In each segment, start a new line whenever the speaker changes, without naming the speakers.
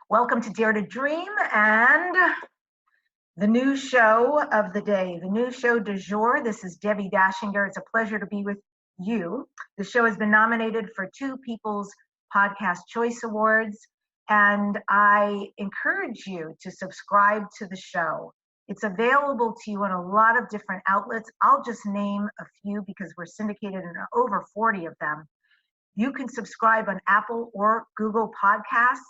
Welcome to Dare to Dream and the new show of the day, the new show du jour. This is Debbi Dachinger. It's a pleasure to be with you. The show has been nominated for 2 People's Podcast Choice Awards, and I encourage you to subscribe to the show. It's available to you in a lot of different outlets. I'll just name a few because we're syndicated in over 40 of them. You can subscribe on Apple or Google Podcasts,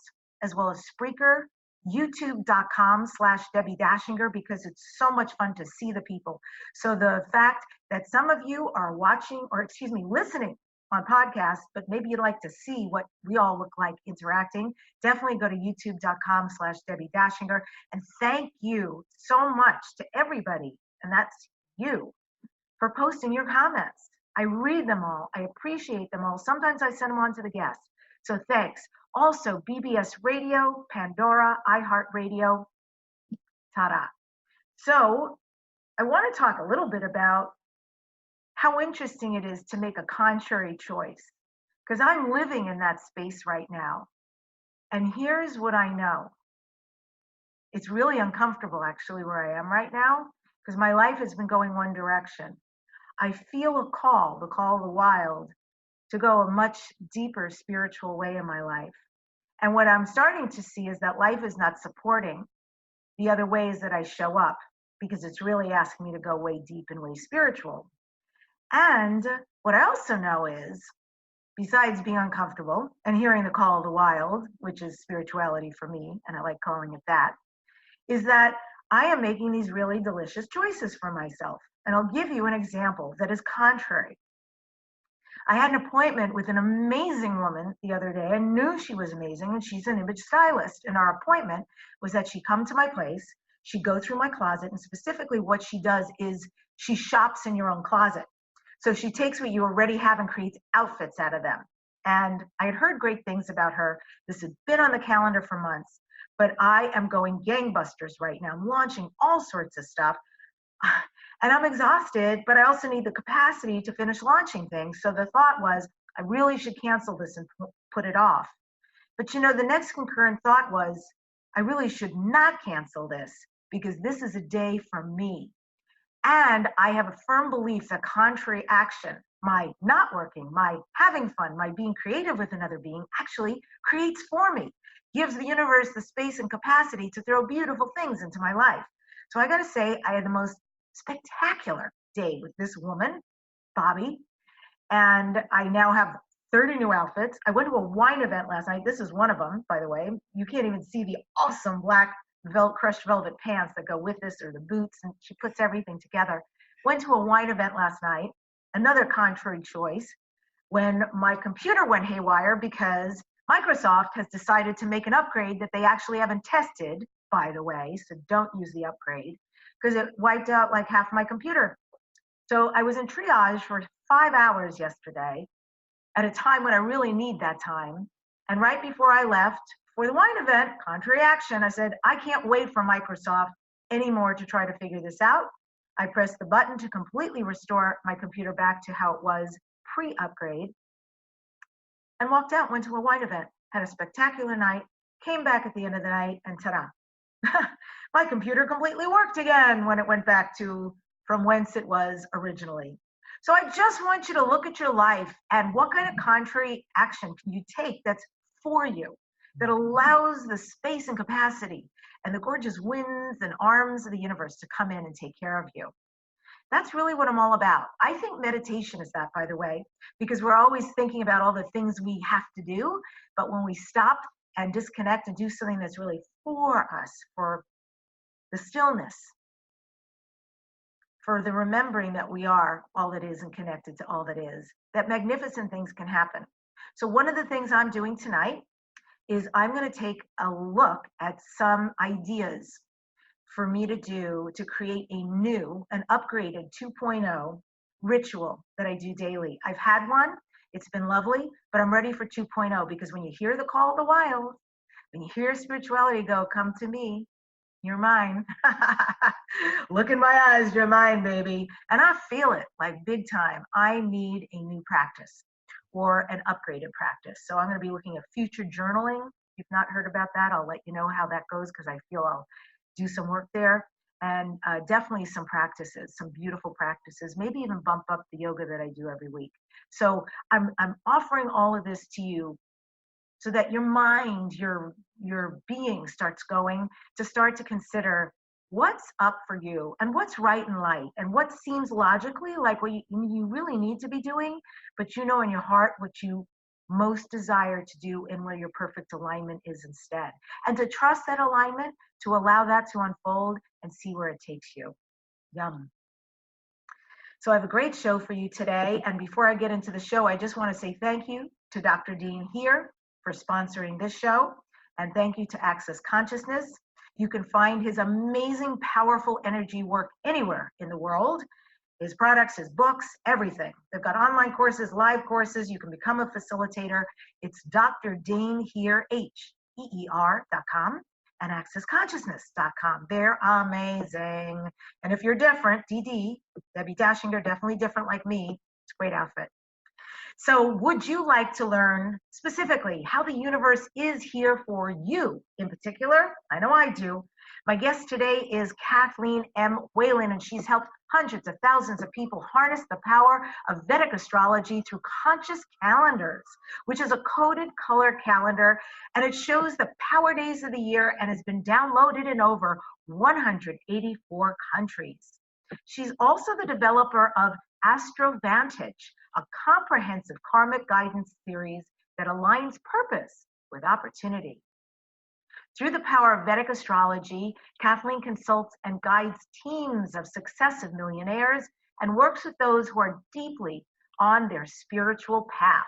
as well as Spreaker, youtube.com/Debbi Dachinger, because it's so much fun to see the people. So the fact that some of you are listening on podcasts, but maybe you'd like to see what we all look like interacting, definitely go to youtube.com/Debbi Dachinger. And thank you so much to everybody, and that's you, for posting your comments. I read them all. I appreciate them all. Sometimes I send them on to the guests. So thanks. Also, BBS Radio, Pandora, iHeartRadio, ta-da. So I want to talk a little bit about how interesting it is to make a contrary choice, because I'm living in that space right now. And here's what I know. It's really uncomfortable, actually, where I am right now, because my life has been going one direction. I feel a call, the call of the wild, to go a much deeper spiritual way in my life. And what I'm starting to see is that life is not supporting the other ways that I show up, because it's really asking me to go way deep and way spiritual. And what I also know is, besides being uncomfortable and hearing the call of the wild, which is spirituality for me, and I like calling it that, is that I am making these really delicious choices for myself. And I'll give you an example that is contrary. I had an appointment with an amazing woman the other day. I knew she was amazing, and she's an image stylist. And our appointment was that she'd come to my place, she'd go through my closet, and specifically what she does is she shops in your own closet. So she takes what you already have and creates outfits out of them. And I had heard great things about her. This had been on the calendar for months, but I am going gangbusters right now. I'm launching all sorts of stuff. And I'm exhausted, but I also need the capacity to finish launching things. So the thought was, I really should cancel this and put it off. But the next concurrent thought was, I really should not cancel this, because this is a day for me. And I have a firm belief that contrary action, my not working, my having fun, my being creative with another being, actually creates for me, gives the universe the space and capacity to throw beautiful things into my life. So I got to say, I had the most spectacular day with this woman, Bobby, and I now have 30 new outfits. I went to a wine event last night. This is one of them, by the way. You can't even see the awesome black crushed velvet pants that go with this, or the boots, and she puts everything together. Went to a wine event last night, another contrary choice, when my computer went haywire because Microsoft has decided to make an upgrade that they actually haven't tested, by the way, so don't use the upgrade, because it wiped out like half my computer. So I was in triage for 5 hours yesterday at a time when I really need that time. And right before I left for the wine event, contrary action, I said, I can't wait for Microsoft anymore to try to figure this out. I pressed the button to completely restore my computer back to how it was pre-upgrade, and walked out, went to a wine event, had a spectacular night, came back at the end of the night, and ta-da. My computer completely worked again when it went back to from whence it was originally. So I just want you to look at your life and what kind of contrary action can you take that's for you, that allows the space and capacity and the gorgeous winds and arms of the universe to come in and take care of you. That's really what I'm all about. I think meditation is that, by the way, because we're always thinking about all the things we have to do, but when we stop and disconnect and do something that's really for us, for the stillness, for the remembering that we are all that is and connected to all that is, that magnificent things can happen. So one of the things I'm doing tonight is I'm going to take a look at some ideas for me to do to create a new, an upgraded 2.0 ritual that I do daily. I've had one, it's been lovely, but I'm ready for 2.0, because when you hear the call of the wild, when you hear spirituality go, come to me, you're mine. Look in my eyes, you're mine, baby. And I feel it like big time. I need a new practice or an upgraded practice. So I'm going to be looking at future journaling, you've not heard about that, I'll let you know how that goes because I feel I'll do some work there. And definitely some practices, some beautiful practices, maybe even bump up the yoga that I do every week. So I'm offering all of this to you so that your mind, your being starts going to start to consider what's up for you and what's right in life and what seems logically like what you really need to be doing, but you know in your heart what you most desire to do and where your perfect alignment is instead. And to trust that alignment, to allow that to unfold and see where it takes you. Yum. So I have a great show for you today. And before I get into the show, I just want to say thank you to Dr. Dean here for sponsoring this show. And thank you to Access Consciousness. You can find his amazing, powerful energy work anywhere in the world. His products, his books, everything. They've got online courses, live courses. You can become a facilitator. It's Dr. Dane here, HEER.com and accessconsciousness.com. They're amazing. And if you're different, Debbi Dachinger, definitely different like me. It's a great outfit. So would you like to learn specifically how the universe is here for you in particular? I know I do. My guest today is Kathleen M. Whalen, and she's helped hundreds of thousands of people harness the power of Vedic astrology through conscious calendars, which is a coded color calendar, and it shows the power days of the year and has been downloaded in over 184 countries. She's also the developer of Astrovantage, a comprehensive karmic guidance series that aligns purpose with opportunity. Through the power of Vedic astrology, Kathleen consults and guides teams of successive millionaires and works with those who are deeply on their spiritual path.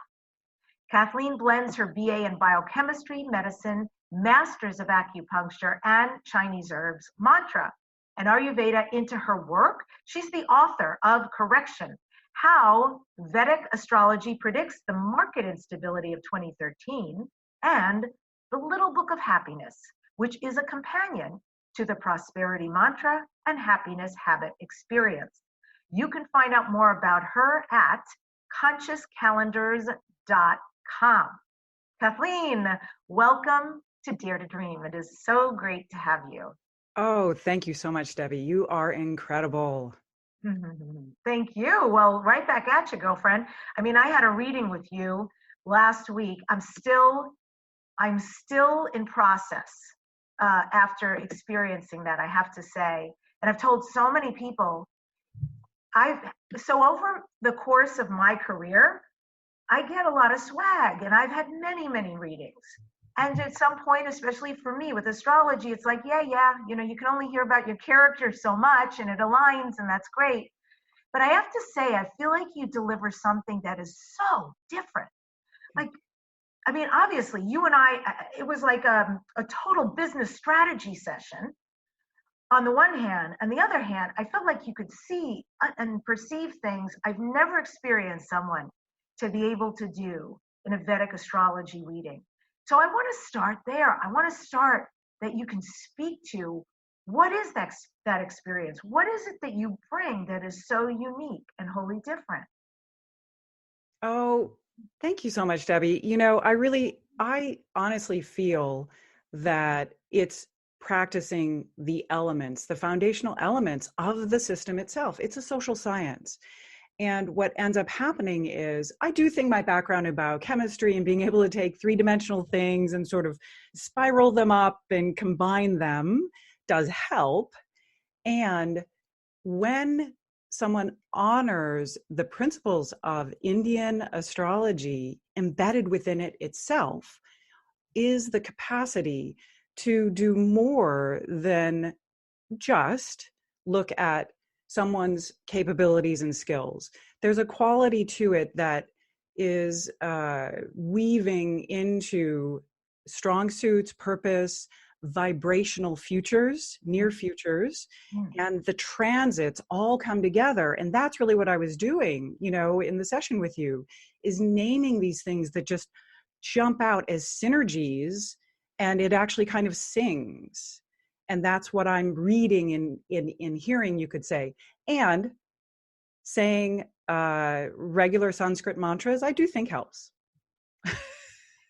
Kathleen blends her BA in biochemistry, medicine, masters of acupuncture, and Chinese herbs, mantra, and Ayurveda into her work. She's the author of Correction: How Vedic Astrology Predicts the Market Instability of 2013, and The Little Book of Happiness, which is a companion to the Prosperity Mantra and Happiness Habit Experience. You can find out more about her at consciouscalendars.com. Kathleen, welcome to Dare to Dream. It is so great to have you.
Oh, thank you so much, Debbie. You are incredible.
Thank you. Well, right back at you, girlfriend. I mean, I had a reading with you last week. I'm still in process after experiencing that, I have to say. And I've told so many people, so over the course of my career, I get a lot of swag, and I've had many, many readings. And at some point, especially for me with astrology, it's like, yeah, you know, you can only hear about your character so much and it aligns and that's great. But I have to say, I feel like you deliver something that is so different. Like, I mean, obviously you and I, it was like a total business strategy session on the one hand. On the other hand, I felt like you could see and perceive things I've never experienced someone to be able to do in a Vedic astrology reading. So I want to start there. I want to start that you can speak to what is that experience? What is it that you bring that is so unique and wholly different?
Oh, thank you so much, Debbie. You know, I honestly feel that it's practicing the elements, the foundational elements of the system itself. It's a social science. And what ends up happening is, I do think my background in biochemistry and being able to take three-dimensional things and sort of spiral them up and combine them does help. And when someone honors the principles of Indian astrology, embedded within it itself is the capacity to do more than just look at someone's capabilities and skills. There's a quality to it that is weaving into strong suits, purpose, vibrational futures, near futures, and the transits all come together. And that's really what I was doing, you know, in the session with you, is naming these things that just jump out as synergies, and it actually kind of sings. And that's what I'm reading in hearing, you could say. And saying regular Sanskrit mantras, I do think helps.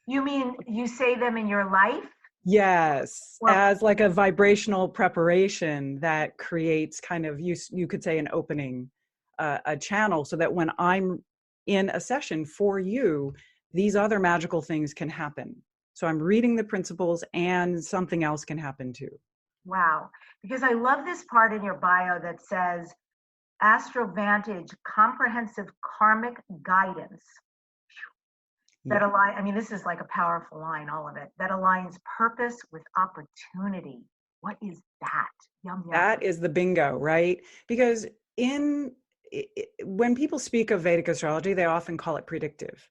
You mean you say them in your life?
Yes,
Or
as like a vibrational preparation that creates kind of, you could say, an opening, a channel, so that when I'm in a session for you, these other magical things can happen. So I'm reading the principles and something else can happen too.
wow. Because I love this part in your bio that says Astro-Vantage comprehensive karmic guidance that
Yeah.
align. I mean, this is like a powerful line, all of it, that aligns purpose with opportunity. What is that? Yum, yum.
That is the bingo, right? Because when people speak of Vedic astrology, they often call it predictive,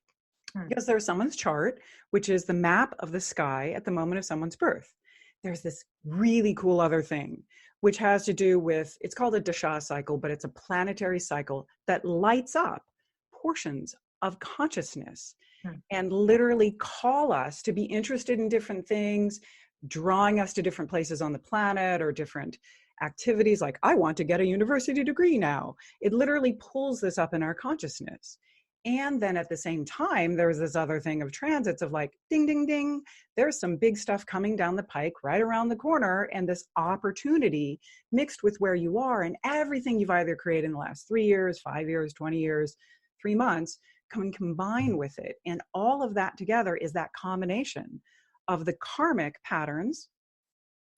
Hmm.
because there's someone's chart, which is the map of the sky at the moment of someone's birth. There's this really cool other thing, which has to do with, it's called a dasha cycle, but it's a planetary cycle that lights up portions of consciousness
Hmm.
and literally call us to be interested in different things, drawing us to different places on the planet or different activities. Like, I want to get a university degree now. It literally pulls this up in our consciousness. And then at the same time, there's this other thing of transits of like, ding, ding, ding, there's some big stuff coming down the pike right around the corner. And this opportunity mixed with where you are and everything you've either created in the last 3 years, 5 years, 20 years, 3 months, combine with it. And all of that together is that combination of the karmic patterns,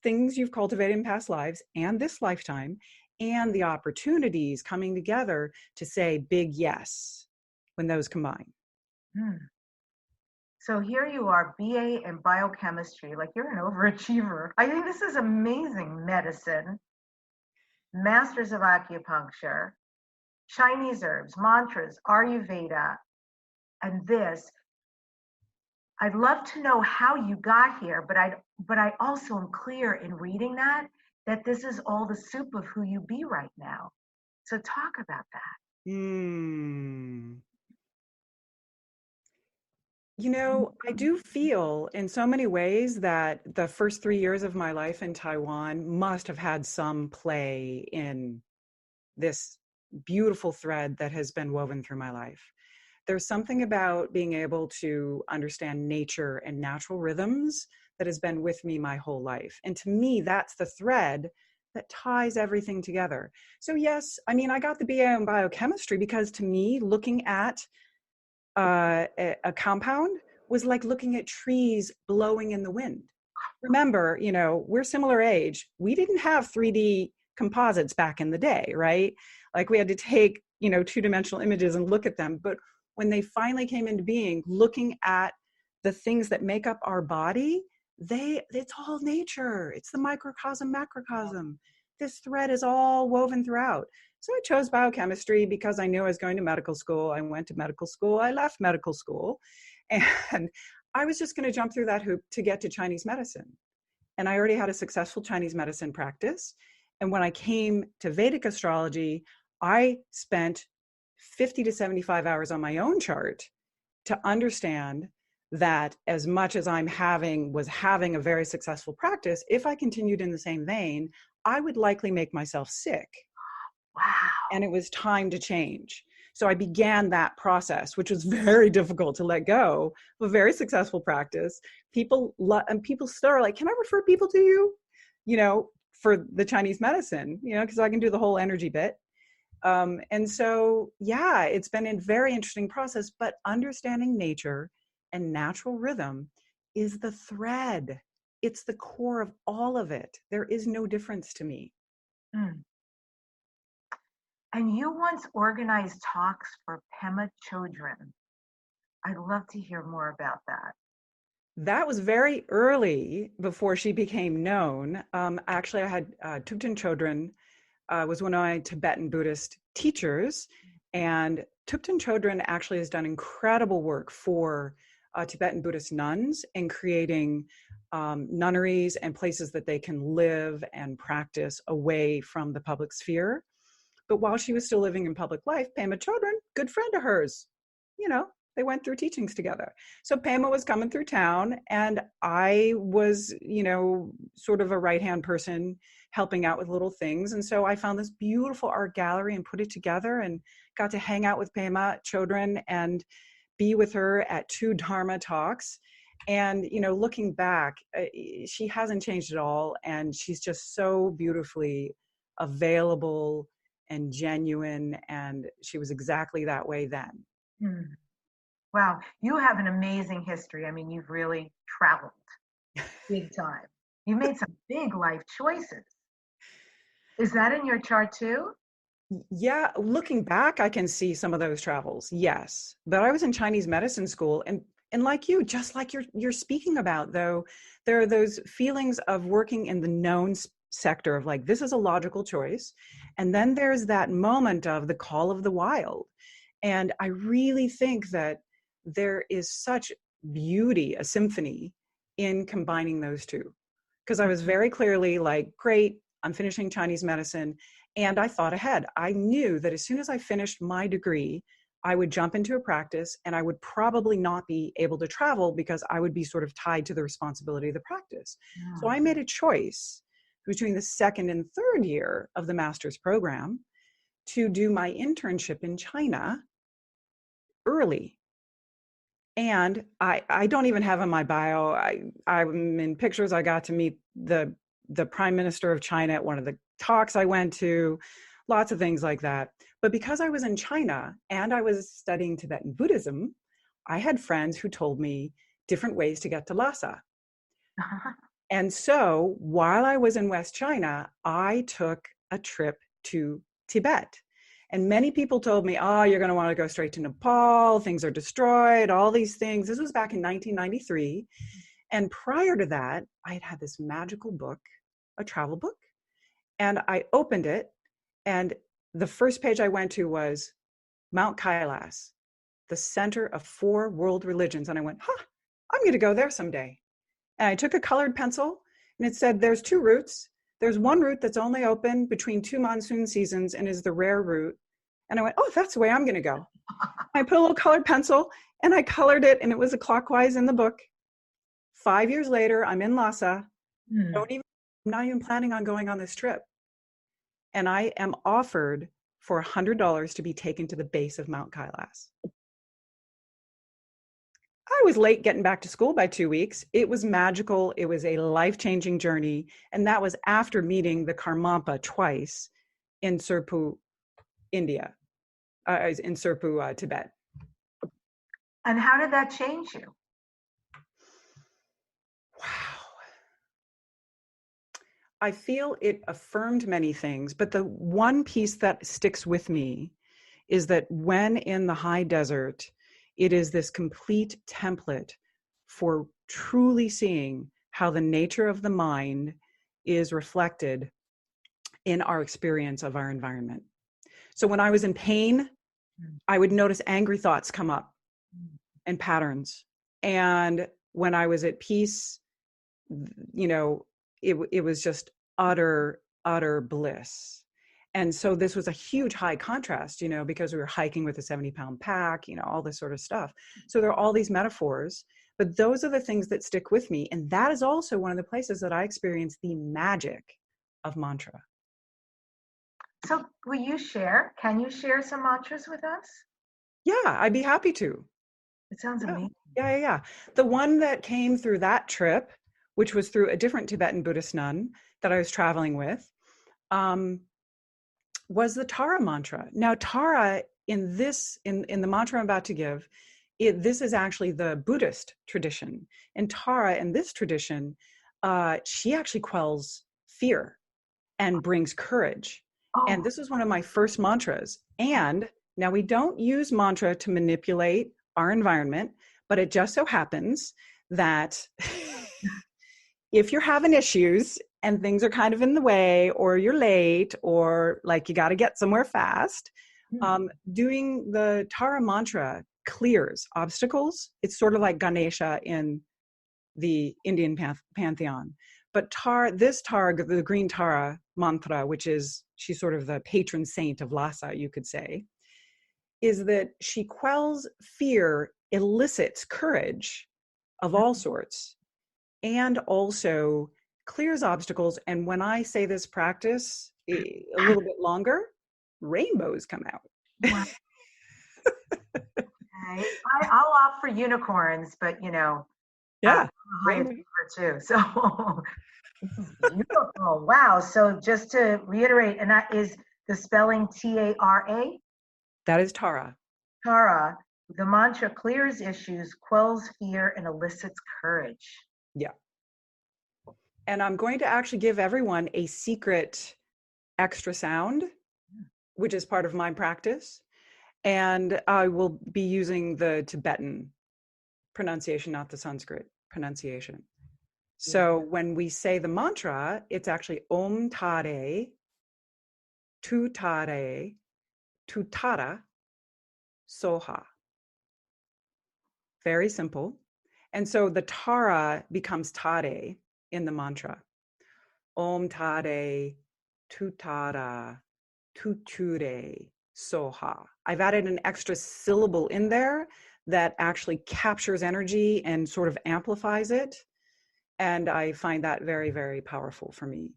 things you've cultivated in past lives and this lifetime, and the opportunities coming together to say big yes when those combine.
Hmm. So here you are, BA in biochemistry, like you're an overachiever. I think this is amazing. Medicine, masters of acupuncture, Chinese herbs, mantras, Ayurveda, and this. I'd love to know how you got here, but I also am clear in reading that this is all the soup of who you be right now. So talk about that.
You know, I do feel in so many ways that the first 3 years of my life in Taiwan must have had some play in this beautiful thread that has been woven through my life. There's something about being able to understand nature and natural rhythms that has been with me my whole life. And to me, that's the thread that ties everything together. So yes, I mean, I got the BA in biochemistry because to me, looking at a compound was like looking at trees blowing in the wind. Remember, you know, we're similar age. We didn't have 3D composites back in the day, right? Like we had to take, you know, two-dimensional images and look at them. But when they finally came into being, looking at the things that make up our body, it's all nature. It's the microcosm, macrocosm. This thread is all woven throughout. So I chose biochemistry because I knew I was going to medical school. I went to medical school. I left medical school. And I was just going to jump through that hoop to get to Chinese medicine. And I already had a successful Chinese medicine practice. And when I came to Vedic astrology, I spent 50 to 75 hours on my own chart to understand that as much as was having a very successful practice, if I continued in the same vein, I would likely make myself sick.
Wow.
And it was time to change. So I began that process, which was very difficult to let go of a very successful practice. People still are like, can I refer people to you, you know, for the Chinese medicine, you know, because I can do the whole energy bit. And so, yeah, it's been a very interesting process, but understanding nature and natural rhythm is the thread. It's the core of all of it. There is no difference to me.
Mm. And you once organized talks for Pema children. I'd love to hear more about that.
That was very early before she became known. Actually, I had Thupten Chodron was one of my Tibetan Buddhist teachers, and Thupten Chodron actually has done incredible work for Tibetan Buddhist nuns in creating nunneries and places that they can live and practice away from the public sphere. But while she was still living in public life, Pema Chodron, good friend of hers, you know, they went through teachings together. So Pema was coming through town and I was, you know, sort of a right-hand person helping out with little things. And so I found this beautiful art gallery and put it together and got to hang out with Pema Chodron and be with her at 2 Dharma talks. And, looking back, she hasn't changed at all. And she's just so beautifully available and genuine. And she was exactly that way then.
Hmm. Wow, you have an amazing history. I mean, you've really traveled big time. You made some big life choices. Is that in your chart too?
Yeah, looking back, I can see some of those travels. Yes, but I was in Chinese medicine school, and like you, just like you're speaking about, though, there are those feelings of working in the known sector of like this is a logical choice, and then there's that moment of the call of the wild, and I really think that there is such beauty, a symphony in combining those two, because I was very clearly like, great, I'm finishing Chinese medicine. And I thought ahead. I knew that as soon as I finished my degree, I would jump into a practice and I would probably not be able to travel because I would be sort of tied to the responsibility of the practice. So I made a choice between the second and third year of the master's program to do my internship in China early. And I don't even have in my bio, I'm in pictures. I got to meet the prime minister of China at one of the talks I went to, lots of things like that. But because I was in China and I was studying Tibetan Buddhism, I had friends who told me different ways to get to Lhasa. And so while I was in West China, I took a trip to Tibet. And many people told me, oh, you're going to want to go straight to Nepal. Things are destroyed, all these things. This was back in 1993. And prior to that, I had had this magical book, a travel book. And I opened it. And the first page I went to was Mount Kailas, the center of 4 world religions. And I went, I'm going to go there someday. And I took a colored pencil and it said, there's 2 routes. There's one route that's only open between 2 monsoon seasons and is the rare route. And I went, oh, that's the way I'm going to go. I put a little colored pencil and I colored it, and it was a clockwise in the book. 5 years later, I'm in Lhasa. I'm not even planning on going on this trip. And I am offered for $100 to be taken to the base of Mount Kailas. I was late getting back to school by 2 weeks. It was magical. It was a life-changing journey. And that was after meeting the Karmapa twice in Sirpu, India, in Sirpu, Tibet.
And how did that change you?
Wow. I feel it affirmed many things, but the one piece that sticks with me is that when in the high desert, it is this complete template for truly seeing how the nature of the mind is reflected in our experience of our environment. So when I was in pain, I would notice angry thoughts come up and patterns. And when I was at peace, it was just utter bliss. And so this was a huge high contrast, because we were hiking with a 70-pound pack, all this sort of stuff. So there are all these metaphors, but those are the things that stick with me. And that is also one of the places that I experience the magic of mantra.
So will you share? Can you share some mantras with us?
Yeah, I'd be happy to.
It sounds amazing.
Yeah. The one that came through that trip, which was through a different Tibetan Buddhist nun that I was traveling with, was the Tara mantra. Now, Tara in the mantra I'm about to give, this is actually the Buddhist tradition. And Tara in this tradition, she actually quells fear and brings courage.
Oh.
And this was one of my first mantras. And now we don't use mantra to manipulate our environment, but it just so happens that if you're having issues and things are kind of in the way, or you're late, or like you got to get somewhere fast, doing the Tara mantra clears obstacles. It's sort of like Ganesha in the Indian pantheon. But this Tara, the green Tara mantra, which is, she's sort of the patron saint of Lhasa, you could say, is that she quells fear, elicits courage of all sorts, and also clears obstacles. And when I say this practice a little bit longer, rainbows come out.
Wow. Okay. I'll opt for unicorns, but
Yeah.
I'm a high achiever too. So this is beautiful. Wow. So just to reiterate, and that is the spelling Tara.
That is Tara.
Tara. The mantra clears issues, quells fear, and elicits courage.
Yeah. And I'm going to actually give everyone a secret extra sound, which is part of my practice. And I will be using the Tibetan pronunciation, not the Sanskrit pronunciation. So when we say the mantra, it's actually Om Tare, Tu Tare, Tu Tara, Soha. Very simple. And so the Tara becomes Tare in the mantra. Om Tare, Tu Tara, Tu Ture, Soha. I've added an extra syllable in there that actually captures energy and sort of amplifies it. And I find that very, very powerful for me.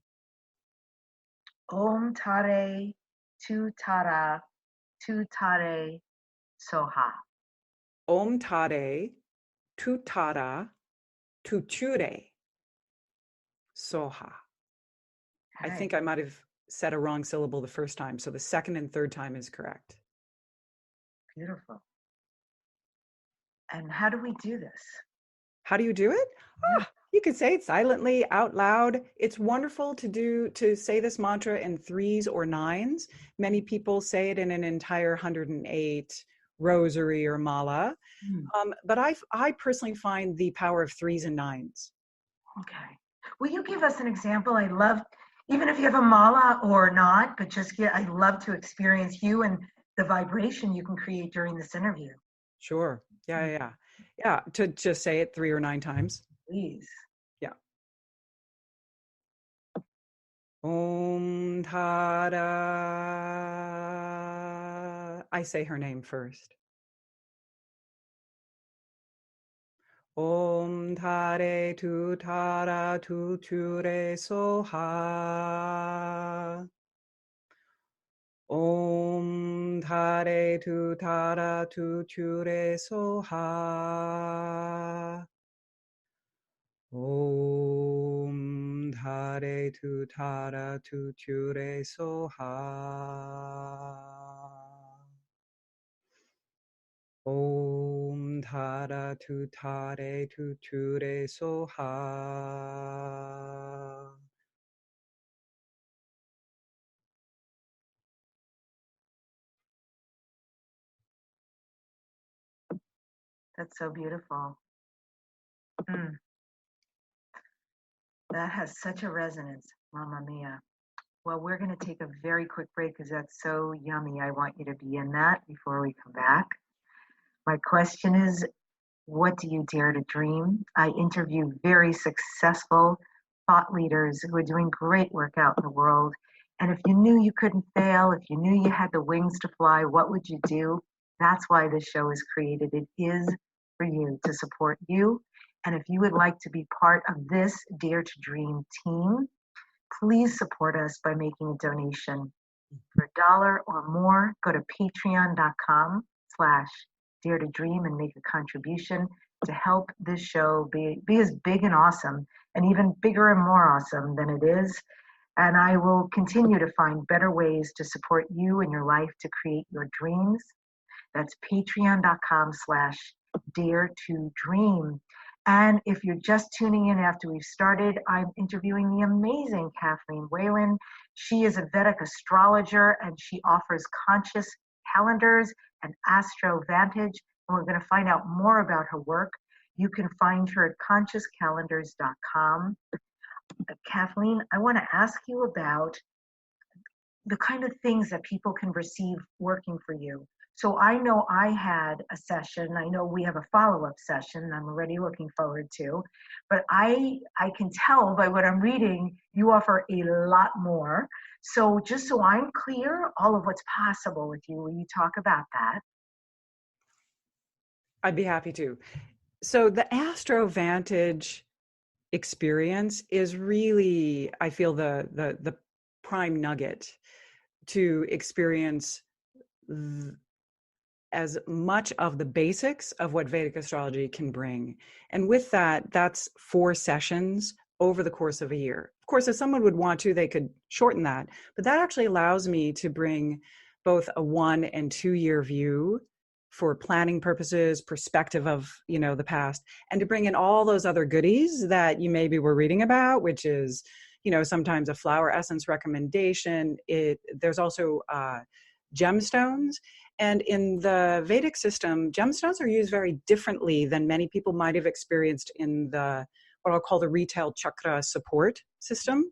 Om Tare, Tu Tara, Tu Tare, Soha.
Om Tare, Tu Tara, Tu Ture, Soha. I think I might have said a wrong syllable the first time. So the second and third time is correct.
Beautiful. And how do we do this?
How do you do it? You could say it silently, out loud. It's wonderful to say this mantra in 3s or 9s. Many people say it in an entire 108 rosary or mala. But I personally find the power of 3s and 9s.
Okay. Will you give us an example? I love, even if you have a mala or not, but I'd love to experience you and the vibration you can create during this interview.
Sure. Yeah. To just say it 3 or 9 times.
Please.
Yeah. Om Tara. I say her name first. Om Tare Tu Tara Tu Ture Soha. Om Tare Tu Tara Tu Ture Soha. Om Tare Tu Tara Tu Ture Soha. Om Tara Tu Tare Tu Ture Soha.
That's so beautiful. That has such a resonance, Mamma Mia. Well, we're going to take a very quick break because that's so yummy. I want you to be in that before we come back. My question is, what do you dare to dream? I interview very successful thought leaders who are doing great work out in the world. And if you knew you couldn't fail, if you knew you had the wings to fly, what would you do? That's why this show is created. It is for you, to support you. And if you would like to be part of this Dare to Dream team, please support us by making a donation. For $1 or more, go to patreon.com/dare to dream and make a contribution to help this show be as big and awesome and even bigger and more awesome than it is. And I will continue to find better ways to support you in your life to create your dreams. That's patreon.com/dare to dream. And if you're just tuning in after we've started, I'm interviewing the amazing Kathleen Whalen. She is a Vedic astrologer and she offers conscious calendars and Astro Vantage. And we're going to find out more about her work. You can find her at consciouscalendars.com. Kathleen, I want to ask you about the kind of things that people can receive working for you. So I know I had a session. I know we have a follow-up session I'm already looking forward to, but I can tell by what I'm reading, you offer a lot more. So just so I'm clear, all of what's possible with you, will you talk about that?
I'd be happy to. So the Astro Vantage experience is really, I feel, the prime nugget to experience as much of the basics of what Vedic astrology can bring. And with that, that's 4 sessions over the course of a year. Of course, if someone would want to, they could shorten that, but that actually allows me to bring both a 1 and 2 year view for planning purposes, perspective of, the past, and to bring in all those other goodies that you maybe were reading about, which is, sometimes a flower essence recommendation. There's also gemstones. And in the Vedic system, gemstones are used very differently than many people might have experienced in the what I'll call the retail chakra support system,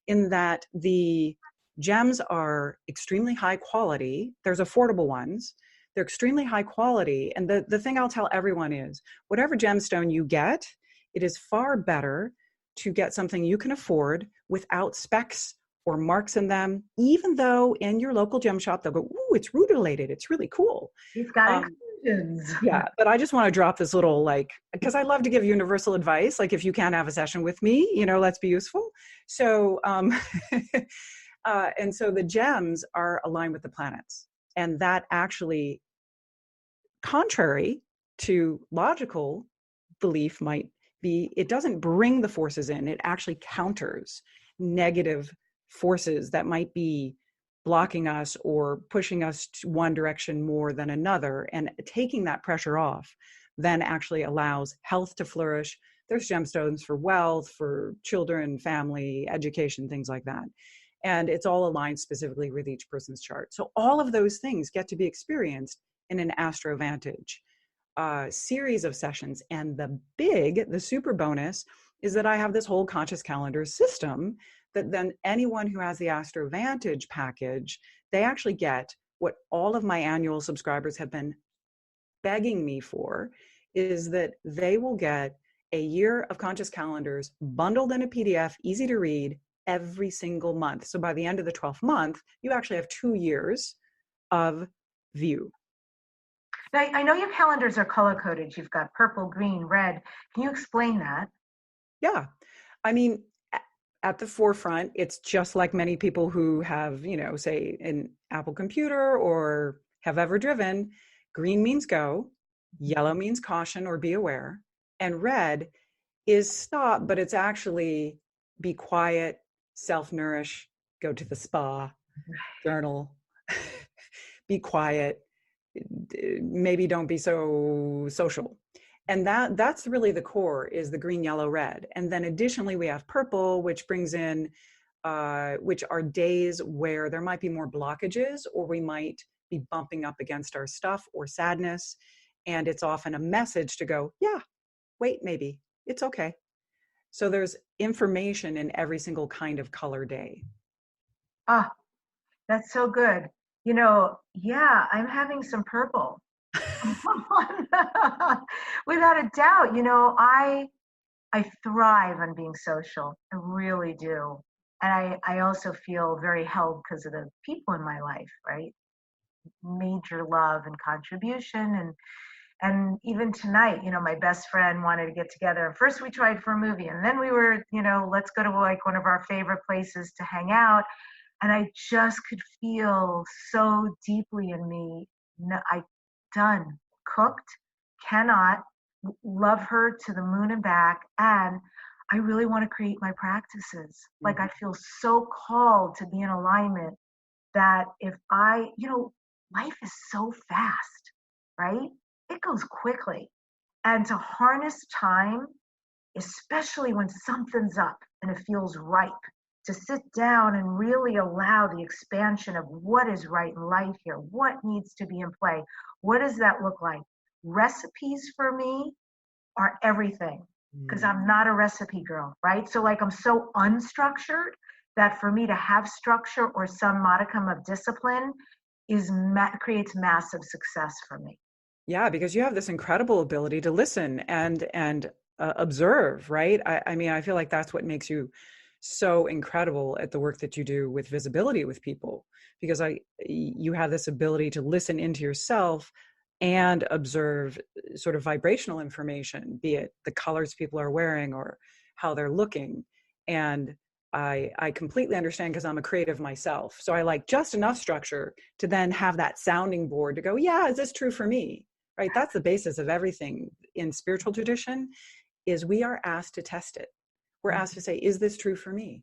in that the gems are extremely high quality. There's affordable ones. They're extremely high quality. And the thing I'll tell everyone is, whatever gemstone you get, it is far better to get something you can afford without specks or marks in them, even though in your local gem shop, they'll go, ooh, it's rutilated. It's really cool.
He's got inclusions.
Yeah, but I just want to drop this little, because I love to give universal advice. Like, if you can't have a session with me, let's be useful. So, and so the gems are aligned with the planets. And that actually, contrary to logical belief might be, it doesn't bring the forces in. It actually counters negative forces that might be blocking us or pushing us to one direction more than another. And taking that pressure off then actually allows health to flourish. There's gemstones for wealth, for children, family, education, things like that. And it's all aligned specifically with each person's chart. So all of those things get to be experienced in an Astro Vantage series of sessions. And the super bonus is that I have this whole conscious calendar system that then anyone who has the Astro Vantage package, they actually get what all of my annual subscribers have been begging me for, is that they will get a year of conscious calendars bundled in a PDF, easy to read, every single month. So by the end of the 12th month, you actually have 2 years of view.
Now, I know your calendars are color-coded. You've got purple, green, red. Can you explain that?
Yeah. I mean, at the forefront, it's just like many people who have, say, an Apple computer or have ever driven. Green means go, yellow means caution or be aware, and red is stop, but it's actually be quiet, self-nourish, go to the spa, journal, be quiet, maybe don't be so social. And that's really the core, is the green, yellow, red. And then additionally, we have purple, which brings in, which are days where there might be more blockages, or we might be bumping up against our stuff or sadness. And it's often a message to go, yeah, wait, maybe it's okay. So there's information in every single kind of color day.
Ah, that's so good. Yeah, I'm having some purple. Without a doubt, I thrive on being social. I really do. And I also feel very held because of the people in my life, right? Major love and contribution. And even tonight, my best friend wanted to get together. And first we tried for a movie, and then we were, let's go to like one of our favorite places to hang out. And I just could feel so deeply in me, done, cooked, cannot, love her to the moon and back. And I really want to create my practices. Like, I feel so called to be in alignment that if life is so fast, right? It goes quickly. And to harness time, especially when something's up and it feels ripe, to sit down and really allow the expansion of what is right in life here, what needs to be in play. What does that look like? Recipes for me are everything, because I'm not a recipe girl, right? So like, I'm so unstructured that for me to have structure or some modicum of discipline creates massive success for me.
Yeah, because you have this incredible ability to listen and observe, right? I mean, I feel like that's what makes you so incredible at the work that you do with visibility with people, because you have this ability to listen into yourself and observe sort of vibrational information, be it the colors people are wearing or how they're looking. And I completely understand because I'm a creative myself. So I like just enough structure to then have that sounding board to go, yeah, is this true for me? Right? That's the basis of everything in spiritual tradition, is we are asked to test it. We're asked to say, is this true for me?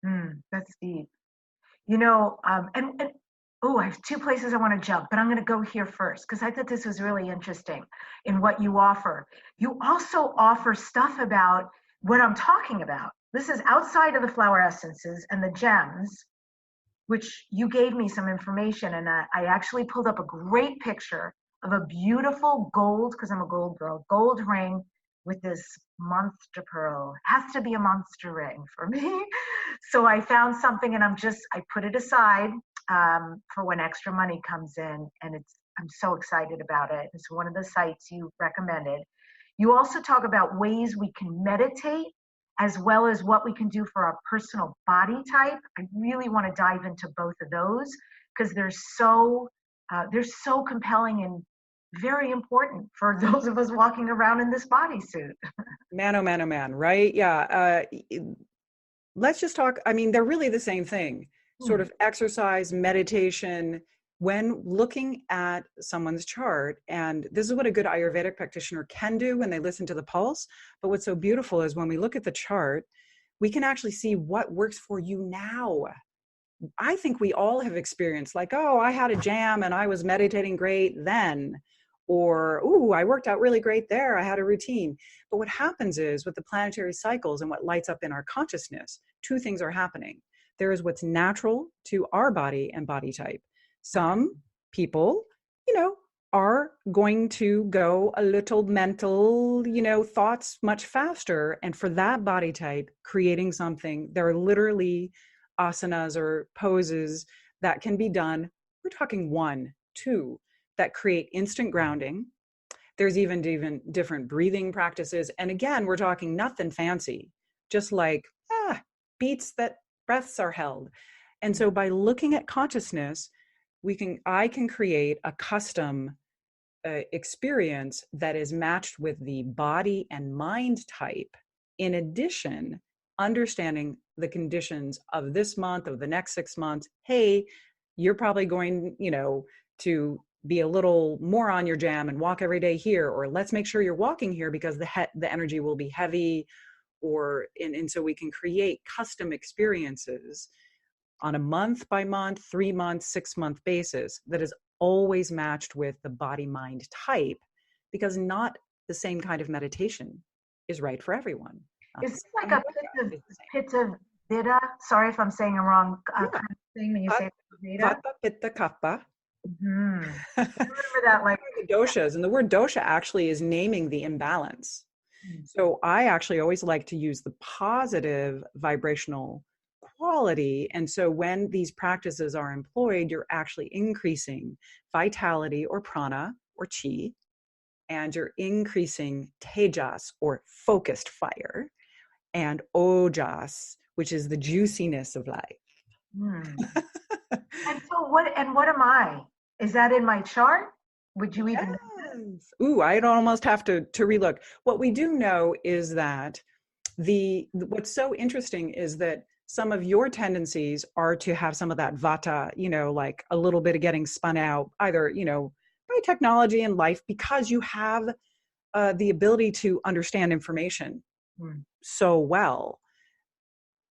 That's deep. You know, and oh, I have two places I want to jump, but I'm going to go here first because I thought this was really interesting in what you offer. You also offer stuff about what I'm talking about. This is outside of the flower essences and the gems, which you gave me some information, and I actually pulled up a great picture of a beautiful gold, because I'm a gold girl, gold ring with this monster pearl. Has to be a monster ring for me. So I found something, and I put it aside for when extra money comes in, and I'm so excited about it. It's one of the sites you recommended. You also talk about ways we can meditate as well as what we can do for our personal body type. I really want to dive into both of those because they're so compelling and very important for those of us walking around in this bodysuit.
Man, oh man, oh man, right? Yeah. Let's just talk. I mean, they're really the same thing. Sort of exercise, meditation, when looking at someone's chart. And this is what a good Ayurvedic practitioner can do when they listen to the pulse. But what's so beautiful is when we look at the chart, we can actually see what works for you now. I think we all have experienced like, oh, I had a jam and I was meditating great then. Or, ooh, I worked out really great there. I had a routine. But what happens is with the planetary cycles and what lights up in our consciousness, two things are happening. There is what's natural to our body and body type. Some people, are going to go a little mental, thoughts much faster. And for that body type, creating something, there are literally asanas or poses that can be done. We're talking 1, 2 that create instant grounding. There's even different breathing practices. And again, we're talking nothing fancy, just like beats that breaths are held. And so by looking at consciousness, I can create a custom experience that is matched with the body and mind type. In addition, understanding the conditions of this month, of the next 6 months. Hey, you're probably going, to be a little more on your jam and walk every day here, or let's make sure you're walking here because the energy will be heavy, and so we can create custom experiences on a month by month, 3 month, 6 month basis that is always matched with the body mind type, because not the same kind of meditation is right for everyone.
Is it like a pitta veda? Sorry if I'm saying it wrong. Kind of thing when you say veda.
Vata, pitta, kapha.
Remember that, like
the doshas, and the word dosha actually is naming the imbalance. So I actually always like to use the positive vibrational quality. And so when these practices are employed, you're actually increasing vitality or prana or chi, and you're increasing tejas or focused fire, and ojas, which is the juiciness of life.
And so what am I? Is that in my chart? Would you even know?
Ooh, I'd almost have to relook. What we do know is that what's so interesting is that some of your tendencies are to have some of that vata, like a little bit of getting spun out, either, by technology and life, because you have the ability to understand information so well.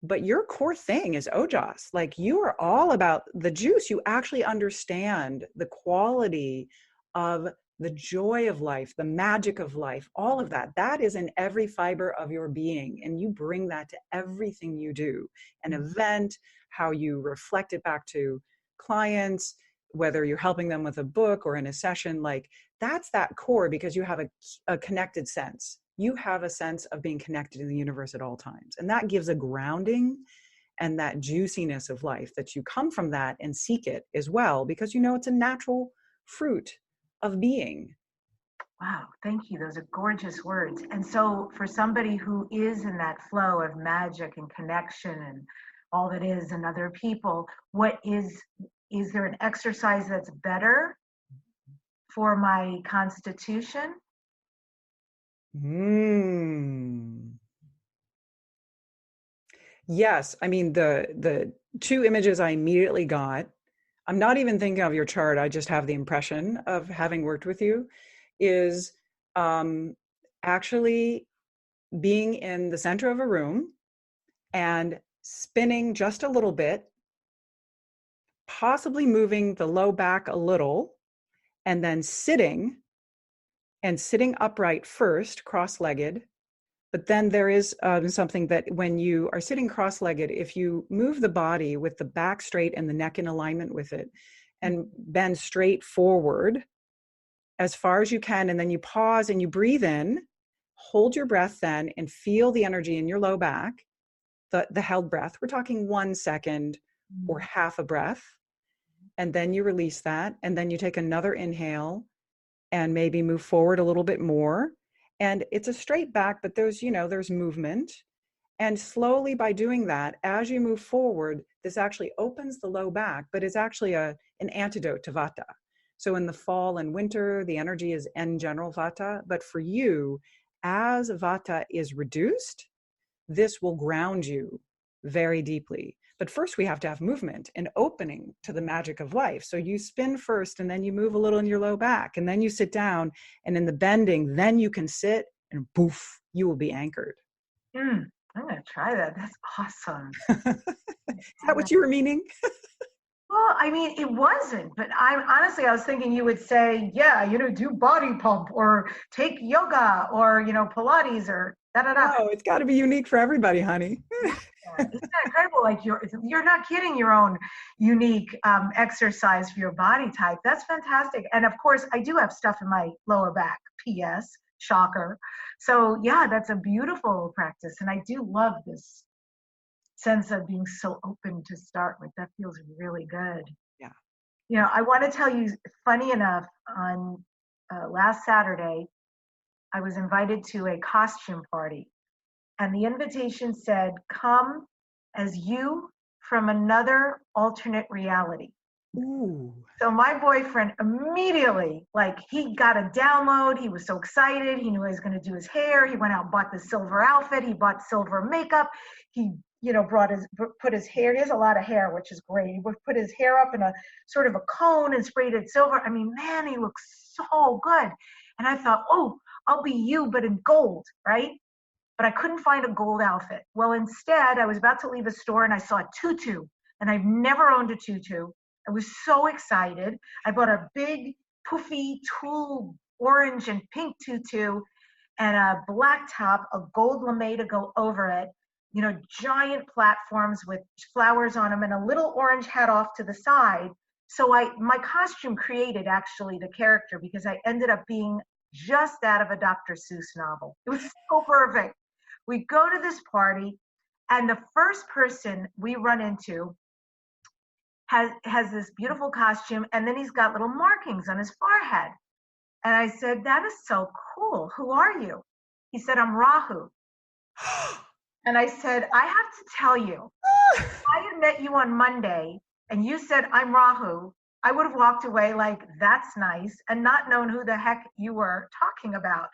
But your core thing is ojas. Like, you are all about the juice. You actually understand the quality of the joy of life, the magic of life, all of that. That is in every fiber of your being. And you bring that to everything you do. An event, how you reflect it back to clients, whether you're helping them with a book or in a session, like that's that core, because you have a connected sense. You have a sense of being connected in the universe at all times. And that gives a grounding and that juiciness of life, that you come from that and seek it as well, because it's a natural fruit of being.
Wow, thank you. Those are gorgeous words. And so for somebody who is in that flow of magic and connection and all that is and other people, is there an exercise that's better for my constitution?
Yes, I mean the two images I immediately got, I'm not even thinking of your chart, I just have the impression of having worked with you, is um, actually being in the center of a room and spinning just a little bit, possibly moving the low back a little, and then sitting and sitting upright first, cross-legged. But then there is something that when you are sitting cross-legged, if you move the body with the back straight and the neck in alignment with it, and bend straight forward as far as you can, and then you pause and you breathe in, hold your breath then, and feel the energy in your low back, the held breath. We're talking 1 second or half a breath. And then you release that. And then you take another inhale and maybe move forward a little bit more. And it's a straight back, but there's movement. And slowly by doing that, as you move forward, this actually opens the low back, but it's actually an antidote to Vata. So in the fall and winter, the energy is in general Vata. But for you, as Vata is reduced, this will ground you very deeply. But first we have to have movement and opening to the magic of life. So you spin first, and then you move a little in your low back, and then you sit down, and in the bending, then you can sit and poof, you will be anchored.
I'm going to try that. That's awesome.
Is that what you were meaning?
Well, I mean, it wasn't, but I was thinking you would say, yeah, do body pump or take yoga or, Pilates or da da da.
No, it's got to be unique for everybody, honey.
Isn't that incredible? Like you're not getting your own unique exercise for your body type. That's fantastic. And of course, I do have stuff in my lower back. P.S. Shocker. So yeah, that's a beautiful practice, and I do love this sense of being so open to start with. That feels really good.
Yeah.
I want to tell you, funny enough, on last Saturday, I was invited to a costume party, and the invitation said, come as you from another alternate reality.
Ooh.
So my boyfriend immediately, he got a download. He was so excited. He knew he was going to do his hair. He went out and bought the silver outfit. He bought silver makeup. He, put his hair. He has a lot of hair, which is great. He put his hair up in a sort of a cone and sprayed it silver. I mean, man, he looks so good. And I thought, oh, I'll be you, but in gold, right? But I couldn't find a gold outfit. Well, instead, I was about to leave a store and I saw a tutu, and I've never owned a tutu. I was so excited. I bought a big, poofy, tulle, orange and pink tutu and a black top, a gold lame to go over it, giant platforms with flowers on them and a little orange hat off to the side. So my costume created actually the character, because I ended up being just out of a Dr. Seuss novel. It was so perfect. We go to this party, and the first person we run into has this beautiful costume, and then he's got little markings on his forehead. And I said, that is so cool. Who are you? He said, I'm Rahu. And I said, I have to tell you, if I had met you on Monday and you said, I'm Rahu, I would have walked away like, that's nice, and not known who the heck you were talking about.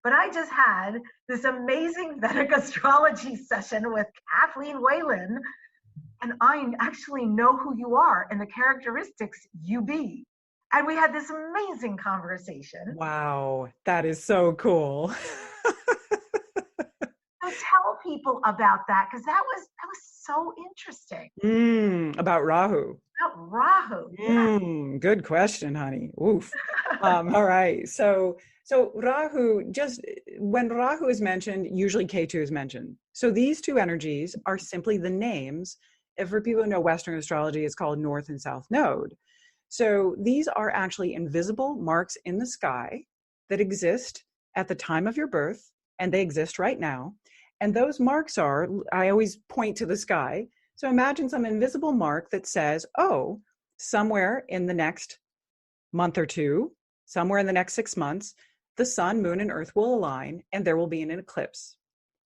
But I just had this amazing Vedic astrology session with Kathleen Whalen, and I actually know who you are and the characteristics you be. And we had this amazing conversation.
Wow, that is so cool.
So tell people about that, because that was so interesting.
About Rahu.
About Rahu. Yeah.
Good question, honey. Oof. All right. So Rahu, just when Rahu is mentioned, usually Ketu is mentioned. So these two energies are simply the names. If for people who know Western astrology, it's called North and South Node. So these are actually invisible marks in the sky that exist at the time of your birth, and they exist right now. And those marks are, I always point to the sky. So imagine some invisible mark that says, oh, somewhere in the next month or two, somewhere in the next 6 months, the sun, moon, and earth will align, and there will be an eclipse.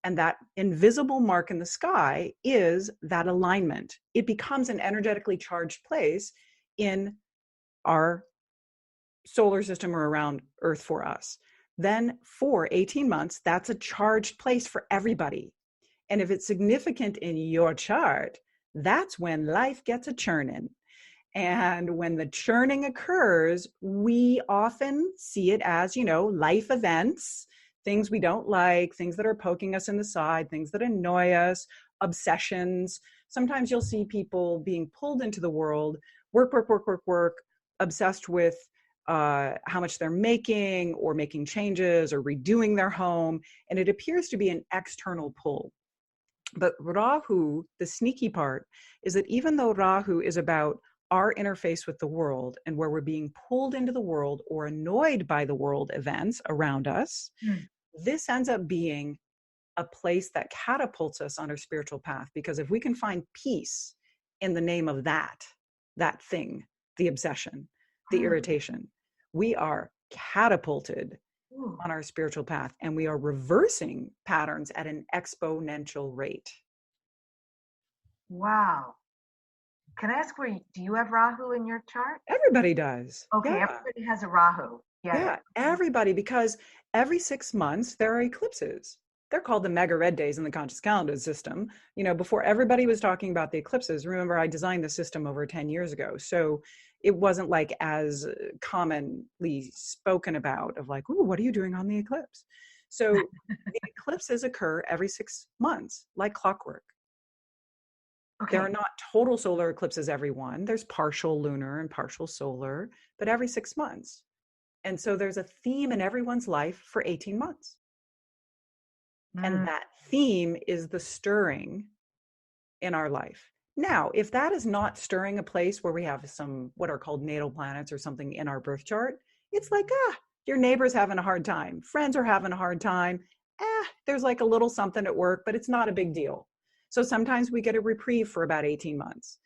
And that invisible mark in the sky is that alignment. It becomes an energetically charged place in our solar system or around Earth for us. Then for 18 months, that's a charged place for everybody. And if it's significant in your chart, that's when life gets a churning. And when the churning occurs, we often see it as, life events, things we don't like, things that are poking us in the side, things that annoy us, obsessions. Sometimes you'll see people being pulled into the world, work, work, work, work, work, obsessed with how much they're making or making changes or redoing their home. And it appears to be an external pull. But Rahu, the sneaky part, is that even though Rahu is about our interface with the world and where we're being pulled into the world or annoyed by the world events around us, this ends up being a place that catapults us on our spiritual path. Because if we can find peace in the name of that thing, the obsession, the irritation, we are catapulted on our spiritual path, and we are reversing patterns at an exponential rate.
Wow. Can I ask do you have Rahu in your chart?
Everybody does.
Okay,
yeah.
Everybody has a Rahu.
Yeah, everybody, because every 6 months there are eclipses. They're called the mega red days in the conscious calendar system. Before everybody was talking about the eclipses, remember I designed the system over 10 years ago. So it wasn't like as commonly spoken about of like, ooh, what are you doing on the eclipse? So the eclipses occur every 6 months, like clockwork. Okay. There are not total solar eclipses every one. There's partial lunar and partial solar, but every 6 months. And so there's a theme in everyone's life for 18 months. And that theme is the stirring in our life. Now, if that is not stirring a place where we have some what are called natal planets or something in our birth chart, it's like, your neighbor's having a hard time. Friends are having a hard time. There's like a little something at work, but it's not a big deal. So sometimes we get a reprieve for about 18 months.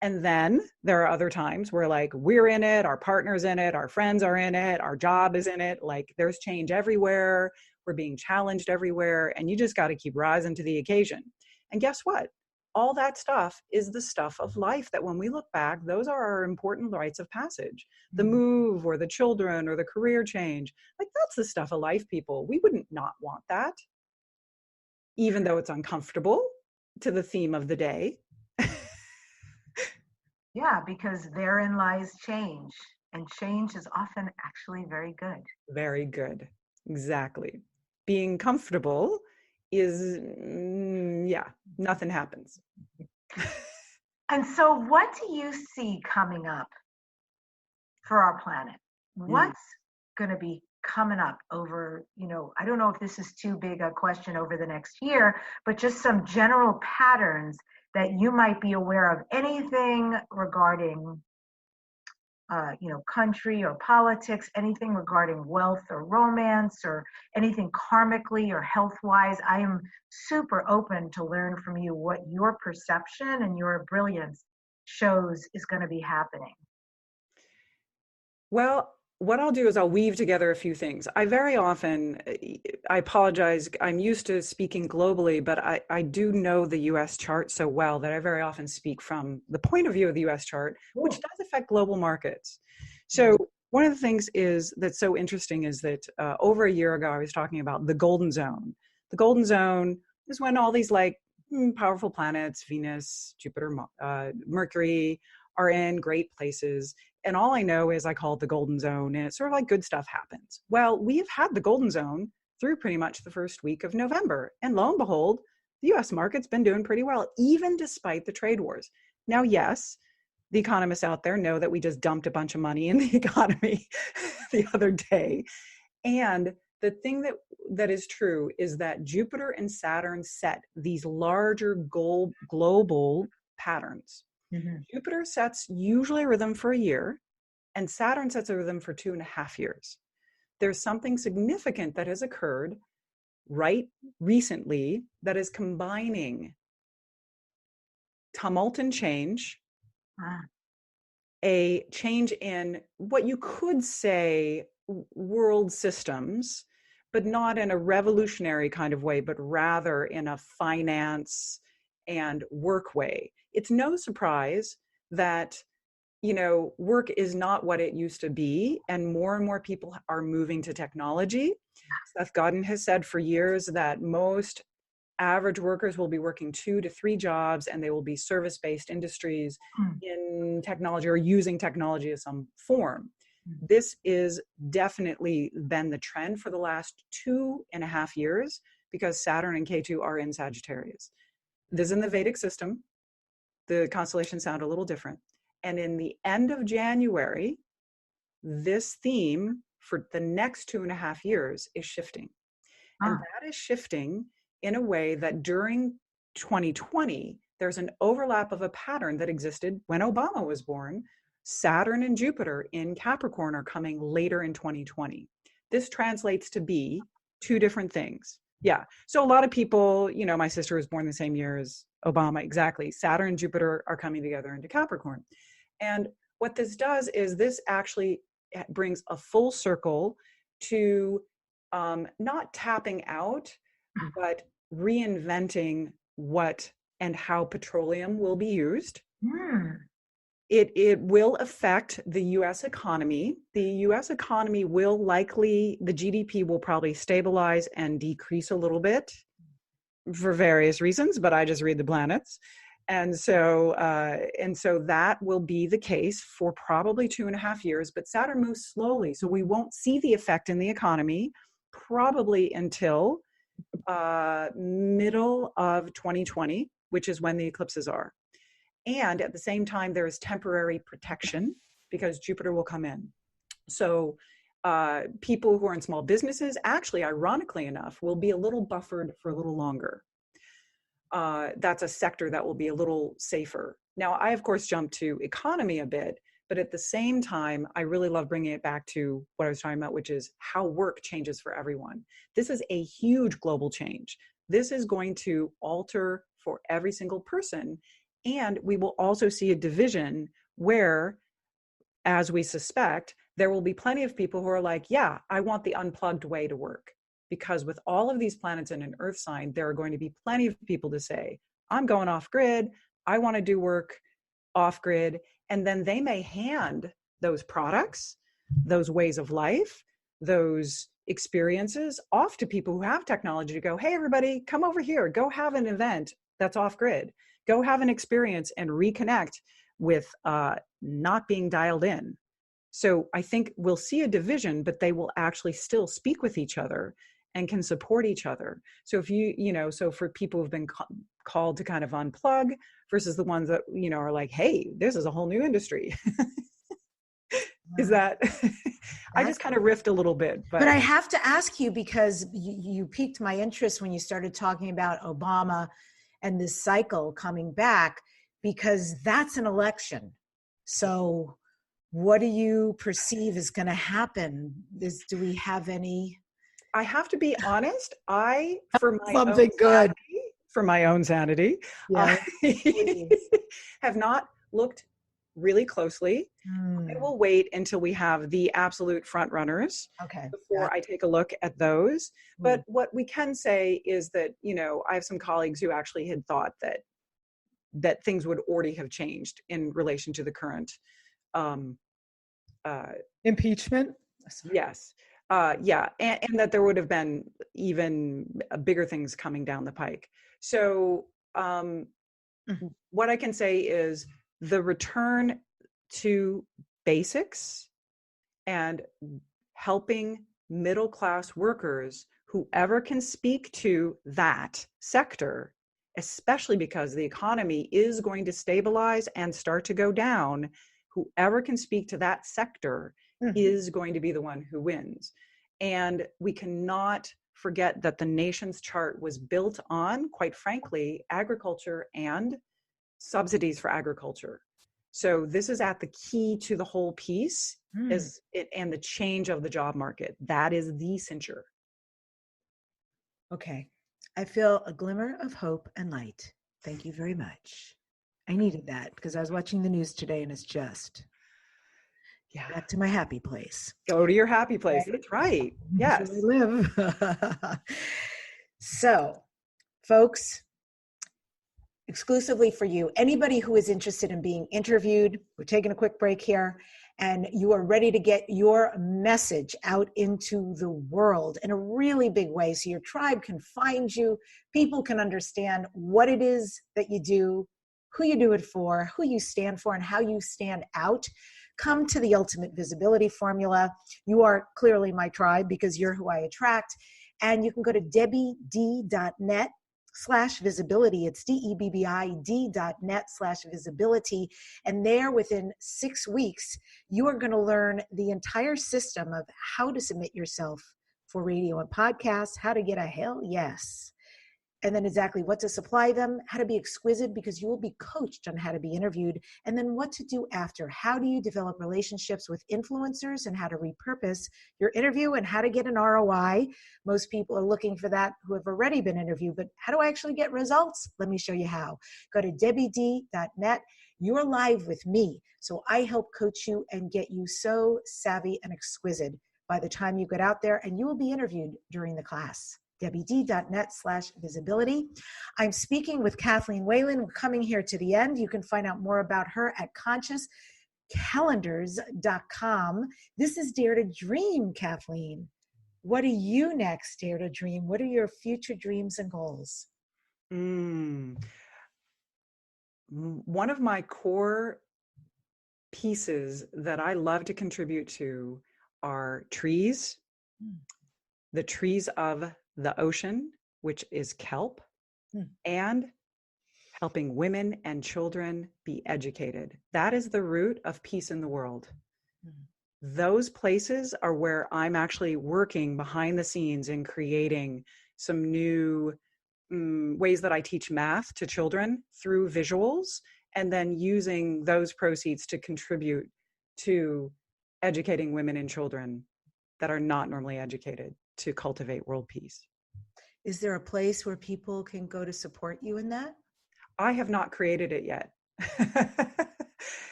And then there are other times where like we're in it, our partner's in it, our friends are in it, our job is in it. Like there's change everywhere. We're being challenged everywhere. And you just got to keep rising to the occasion. And guess what? All that stuff is the stuff of life that when we look back, those are our important rites of passage. The move or the children or the career change. Like that's the stuff of life, people. We wouldn't not want that, even though it's uncomfortable to the theme of the day.
Yeah, because therein lies change. And change is often actually very good.
Very good. Exactly. Being comfortable is, nothing happens.
And so what do you see coming up for our planet? What's going to be coming up over, I don't know if this is too big a question over the next year, but just some general patterns that you might be aware of, anything regarding, country or politics, anything regarding wealth or romance or anything karmically or health-wise. I am super open to learn from you what your perception and your brilliance shows is going to be happening.
Well, what I'll do is I'll weave together a few things. I apologize, I'm used to speaking globally, but I do know the US chart so well that I very often speak from the point of view of the US chart, which does affect global markets. So one of the things that's so interesting is that over a year ago, I was talking about the golden zone. The golden zone is when all these like powerful planets, Venus, Jupiter, Mercury, are in great places. And all I know is I call it the golden zone, and it's sort of like good stuff happens. Well, we have had the golden zone through pretty much the first week of November. And lo and behold, the US market's been doing pretty well, even despite the trade wars. Now, yes, the economists out there know that we just dumped a bunch of money in the economy the other day. And the thing that is true is that Jupiter and Saturn set these larger global patterns. Jupiter sets usually a rhythm for a year, and Saturn sets a rhythm for 2.5 years. There's something significant that has occurred right recently that is combining tumult and change, a change in what you could say world systems, but not in a revolutionary kind of way, but rather in a finance and work way. It's no surprise that, work is not what it used to be, and more people are moving to technology. Seth Godin has said for years that most average workers will be working 2 to 3 jobs, and they will be service-based industries in technology or using technology of some form. This is definitely been the trend for the last 2.5 years because Saturn and Ketu are in Sagittarius. This is in the Vedic system. The constellations sound a little different. And in the end of January, this theme for the next 2.5 years is shifting. And that is shifting in a way that during 2020, there's an overlap of a pattern that existed when Obama was born. Saturn and Jupiter in Capricorn are coming later in 2020. This translates to be 2 different things. Yeah. So a lot of people, you know, my sister was born the same year as Obama. Exactly. Saturn and Jupiter are coming together into Capricorn. And what this does is this actually brings a full circle to not tapping out, but reinventing what and how petroleum will be used. It will affect the U.S. economy. The U.S. economy will likely, the GDP will probably stabilize and decrease a little bit for various reasons, but I just read the planets. And so that will be the case for probably 2.5 years, but Saturn moves slowly. So we won't see the effect in the economy probably until middle of 2020, which is when the eclipses are. And at the same time, there is temporary protection because Jupiter will come in. So people who are in small businesses, actually, ironically enough, will be a little buffered for a little longer. That's a sector that will be a little safer. Now, I, of course, jumped to economy a bit, but at the same time, I really love bringing it back to what I was talking about, which is how work changes for everyone. This is a huge global change. This is going to alter for every single person. And we will also see a division where, as we suspect, there will be plenty of people who are like, yeah, I want the unplugged way to work. Because with all of these planets in an earth sign, there are going to be plenty of people to say, I'm going off grid. I want to do work off grid. And then they may hand those products, those ways of life, those experiences off to people who have technology to go, hey, everybody, come over here, go have an event that's off grid. Go have an experience and reconnect with not being dialed in. So I think we'll see a division, but they will actually still speak with each other and can support each other. So if so for people who've been called to kind of unplug versus the ones that, are like, hey, this is a whole new industry. Is that, I just kind of riffed a little bit.
But I have to ask you, because you piqued my interest when you started talking about Obama and this cycle coming back, because that's an election. So what do you perceive is going to happen? Do we have any?
I have to be honest. For my own sanity,
yeah.
I have not looked really closely. I will wait until we have the absolute front runners before I take a look at those. But what we can say is that, I have some colleagues who actually had thought that things would already have changed in relation to the current
impeachment.
Yes. Yeah. And that there would have been even bigger things coming down the pike. So what I can say is the return to basics and helping middle-class workers, whoever can speak to that sector, especially because the economy is going to stabilize and start to go down, whoever can speak to that sector is going to be the one who wins. And we cannot forget that the nation's chart was built on, quite frankly, agriculture and subsidies for agriculture. So this is at the key to the whole piece and the change of the job market. That is the cincher.
Okay. I feel a glimmer of hope and light. Thank you very much. I needed that because I was watching the news today and it's just back to my happy place.
Go to your happy place. Right? That's right. Yes.
That's where I live. So, folks, exclusively for you. Anybody who is interested in being interviewed, we're taking a quick break here, and you are ready to get your message out into the world in a really big way so your tribe can find you, people can understand what it is that you do, who you do it for, who you stand for, and how you stand out. Come to the Ultimate Visibility Formula. You are clearly my tribe because you're who I attract. And you can go to debbid.net/visibility. It's DEBBID.net/visibility. And there, within 6 weeks, you are going to learn the entire system of how to submit yourself for radio and podcasts, how to get a hell yes, and then exactly what to supply them, how to be exquisite because you will be coached on how to be interviewed, and then what to do after. How do you develop relationships with influencers and how to repurpose your interview and how to get an ROI. Most people are looking for that who have already been interviewed, but how do I actually get results? Let me show you how. Go to debbid.net. You're live with me, so I help coach you and get you so savvy and exquisite by the time you get out there, and you will be interviewed during the class. debbid.net/visibility. I'm speaking with Kathleen Whalen. We're coming here to the end. You can find out more about her at consciouscalendars.com. This is Dare to Dream, Kathleen. What are you next, Dare to Dream? What are your future dreams and goals?
One of my core pieces that I love to contribute to are trees, the trees of the ocean, which is kelp, and helping women and children be educated. That is the root of peace in the world. Those places are where I'm actually working behind the scenes in creating some new ways that I teach math to children through visuals, and then using those proceeds to contribute to educating women and children that are not normally educated to cultivate world peace.
Is there a place where people can go to support you in that?
I have not created it yet.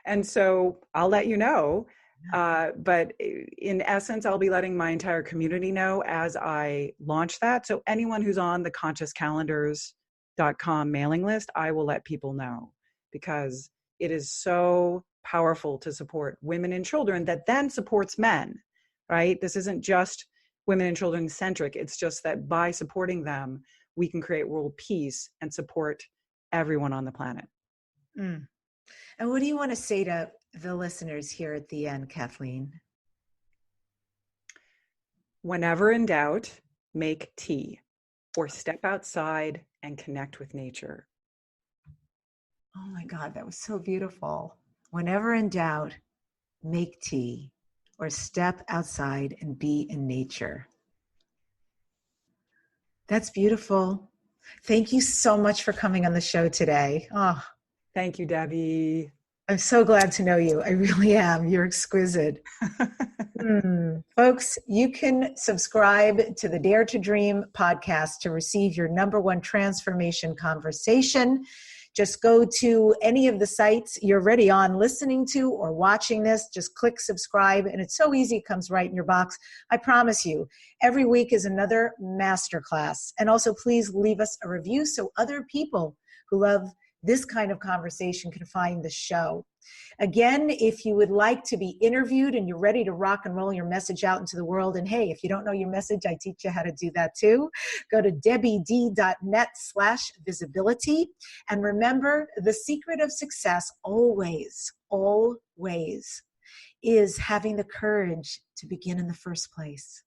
And so I'll let you know. But in essence, I'll be letting my entire community know as I launch that. So anyone who's on the consciouscalendars.com mailing list, I will let people know, because it is so powerful to support women and children that then supports men, right? This isn't just women and children centric. It's just that by supporting them, we can create world peace and support everyone on the planet.
And what do you want to say to the listeners here at the end, Kathleen?
Whenever in doubt, make tea or step outside and connect with nature.
Oh my God, that was so beautiful. Whenever in doubt, make tea or step outside and be in nature. That's beautiful. Thank you so much for coming on the show today. Oh,
thank you, Debbie.
I'm so glad to know you. I really am. You're exquisite. Folks, you can subscribe to the Dare to Dream podcast to receive your #1 transformation conversation. Just go to any of the sites you're already on listening to or watching this. Just click subscribe, and it's so easy. It comes right in your box. I promise you, every week is another masterclass. And also, please leave us a review so other people who love this kind of conversation can find the show. Again, if you would like to be interviewed and you're ready to rock and roll your message out into the world, and hey, if you don't know your message, I teach you how to do that too. Go to debbid.net/visibility. And remember, the secret of success always is having the courage to begin in the first place.